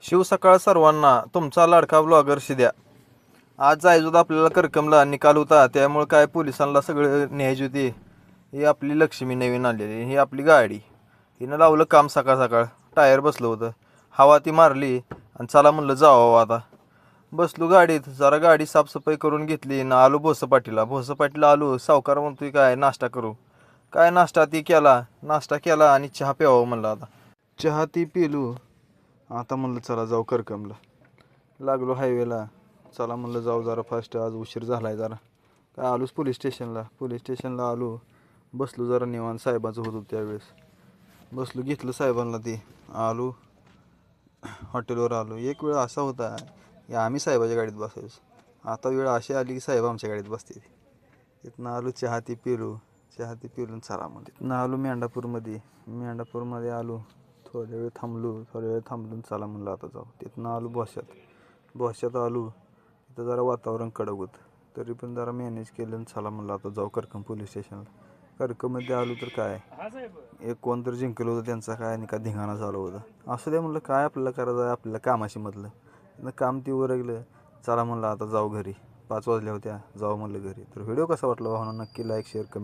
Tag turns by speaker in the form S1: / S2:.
S1: शिव सकाळ सर्वांना तुमचा लाडका ब्लॉगर शिद्या. आज जायचं होतं आपल्याला करकमला, निकाल होता त्यामुळे काय पोलिसांना सगळं न्यायची होती. ही आपली लक्ष्मी नवीन आलेली, ही आपली गाडी. हिनं लावलं काम सकाळ सकाळ. टायर बसलं होतं, हवा ती मारली आणि चला म्हणलं जावं आता. बसलो गाडीत, जरा गाडी साफसफाई करून घेतली ना आलो भोसपाटीला आलो. सावकार म्हणतोय काय नाश्ता करू. काय नाश्ता ती केला, नाश्ता केला आणि चहा प्यावा म्हणलं आता. चहा ती पिलो. आता म्हणलं चला जाऊ करकमला. लागलो हायवेला. चला म्हणलं जाऊ जरा फास्ट, आज उशीर झाला आहे जरा. काय आलोच पोलीस स्टेशनला आलो. बसलो जरा निवांत, साहेबाचं होतं त्यावेळेस. बसलो, घेतलं साहेबांना ते. आलो हॉटेलवर आलो. एक वेळ असा होता की आम्ही साहेबाच्या गाडीत बसायचो. आता वेळ अशी आली की साहेब आमच्या गाडीत बसते. तिथनं आलो, चहा ती पिरून चला म्हणलं. तिथनं आलो मेंढापूरमध्ये आलो. थोड्या वेळ थांबलो चला म्हणलं आता जाऊ. तिथनं आलो बोश्यात आलो. तिथं जरा वातावरण कडक होतं, तरी पण जरा मॅनेज केलं आणि चला म्हणलं आता जाऊ करकम पोलीस स्टेशनला. करकममध्ये आलो तर काय एक कोणतरी जिंकलं होतं, त्यांचा काय नाही का धिंगाणा चालू होता. असं द्या म्हणलं, काय आपल्याला करायचं आहे, आपल्याला कामाशी मधलं काम ती उरगलं. चला म्हणलं आता जाऊ घरी. 5 वाजल्या होत्या, जाऊ म्हणलं घरी. तर व्हिडिओ कसा वाटला भावना नक्की लाईक शेअर कमेंट.